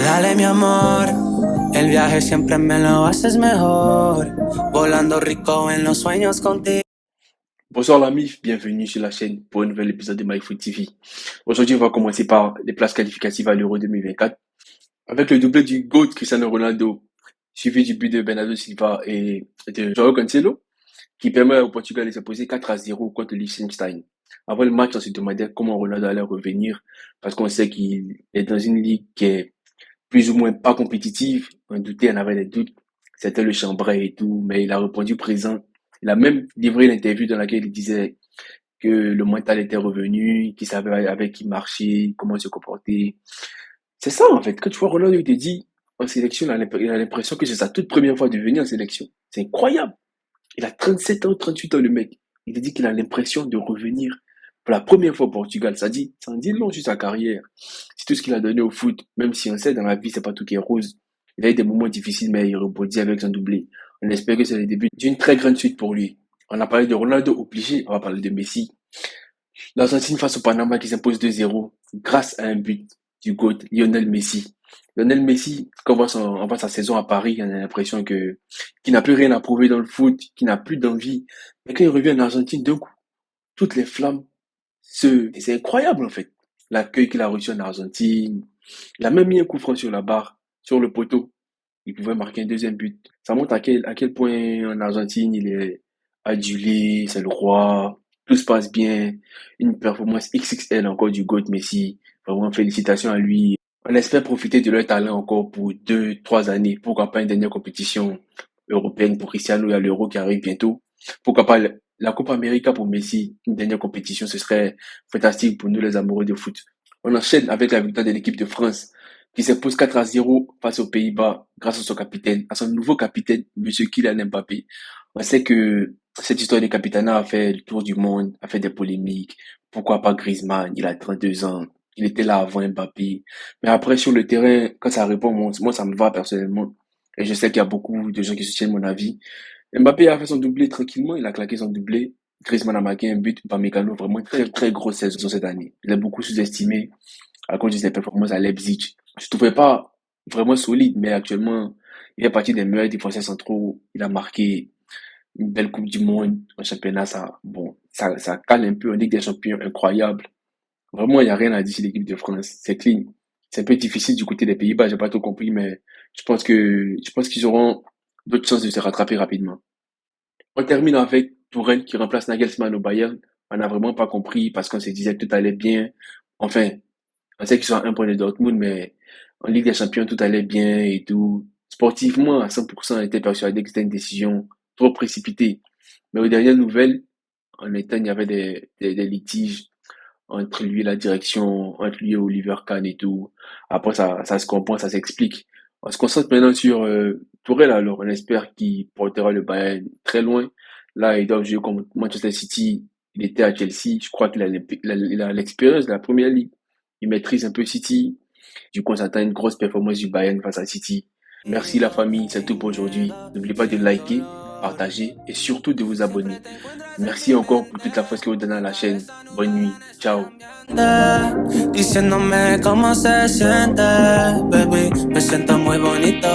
Dale mi amor, el viaje siempre me lo haces mejor, volando rico en los sueños contigo. Bonsoir la MIF, bienvenue sur la chaîne pour un nouvel épisode de MyFoot TV. Aujourd'hui, on va commencer par les places qualificatives à l'Euro 2024. Avec le doublé du GOAT Cristiano Ronaldo, suivi du but de Bernardo Silva et de João Cancelo, qui permet au Portugal de s'imposer 4-0 contre le Liechtenstein. Avant le match, on se demandait comment Ronaldo allait revenir, parce qu'on sait qu'il est dans une ligue qui est plus ou moins pas compétitive. On doutait, on avait des doutes. C'était le chambray et tout, mais il a répondu présent. Il a même livré l'interview dans laquelle il disait que le mental était revenu, qu'il savait avec qui marcher, comment se comporter. C'est ça, en fait. Quand tu vois Ronaldo, il te dit, en sélection, il a l'impression que c'est sa toute première fois de venir en sélection. C'est incroyable. Il a 37 ans, 38 ans, le mec. Il te dit qu'il a l'impression de revenir pour la première fois au Portugal. Ça en dit long sur sa carrière. C'est tout ce qu'il a donné au foot. Même si on sait, dans la vie, c'est pas tout qui est rose. Il a eu des moments difficiles, mais il rebondit avec son doublé. On espère que c'est le début d'une très grande suite pour lui. On a parlé de Ronaldo obligé, on va parler de Messi. L'Argentine face au Panama qui s'impose 2-0 grâce à un but du GOAT, Lionel Messi. Lionel Messi, quand on voit sa saison à Paris, on a l'impression qu'il n'a plus rien à prouver dans le foot, qu'il n'a plus d'envie. Mais quand il revient en Argentine, d'un coup, toutes les flammes c'est incroyable, en fait. L'accueil qu'il a reçu en Argentine. Il a même mis un coup franc sur la barre, sur le poteau. Il pouvait marquer un deuxième but. Ça montre à quel point en Argentine il est adulé, c'est le roi, tout se passe bien. Une performance XXL encore du GOAT Messi. Vraiment, félicitations à lui. On espère profiter de leur talent encore pour 2, 3 années. Pourquoi pas une dernière compétition européenne pour Cristiano, il y a l'Euro qui arrive bientôt. Pourquoi pas la Copa América pour Messi, une dernière compétition, ce serait fantastique pour nous les amoureux de foot. On enchaîne avec la victoire de l'équipe de France qui s'impose 4-0 face aux Pays-Bas grâce à son capitaine, à son nouveau capitaine, Monsieur Kylian Mbappé. On sait que cette histoire de capitanat a fait le tour du monde, a fait des polémiques. Pourquoi pas Griezmann? Il a 32 ans. Il était là avant Mbappé. Mais après, sur le terrain, quand ça répond, moi, ça me va personnellement. Et je sais qu'il y a beaucoup de gens qui soutiennent mon avis. Mbappé a fait son doublé tranquillement, il a claqué son doublé. Griezmann a marqué un but, Upamecano, vraiment très très grosse saison cette année. Il est beaucoup sous-estimé à cause de ses performances à Leipzig. Je ne trouvais pas vraiment solide, mais actuellement, il est parti des meilleurs défenseurs centraux. Il a marqué une belle Coupe du Monde, un championnat, ça cale un peu en Ligue des Champions, incroyable. Vraiment, il n'y a rien à dire sur l'équipe de France. C'est clean. C'est un peu difficile du côté des Pays-Bas, j'ai pas tout compris, mais je pense qu'ils auront d'autres chances de se rattraper rapidement. On termine avec Tourelle qui remplace Nagelsmann au Bayern. On n'a vraiment pas compris parce qu'on se disait que tout allait bien. Enfin, on sait qu'ils sont à un point de Dortmund, mais en Ligue des Champions, tout allait bien et tout. Sportivement, à 100%, on était persuadé que c'était une décision trop précipitée. Mais aux dernières nouvelles, en étant, il y avait des litiges entre lui et la direction, entre lui et Oliver Kahn et tout. Après, ça se comprend, ça s'explique. On se concentre maintenant sur Tourelle, alors on espère qu'il portera le Bayern très loin. Là, il doit jouer contre Manchester City. Il était à Chelsea. Je crois qu'il a l'expérience de la première ligue. Il maîtrise un peu City. Du coup, on s'attend à une grosse performance du Bayern face à City. Merci la famille, c'est tout pour aujourd'hui. N'oubliez pas de liker, partager et surtout de vous abonner. Merci encore pour toute la force que vous donnez à la chaîne. Bonne nuit. Ciao. Diciéndome cómo se siente, baby, me siento muy bonito.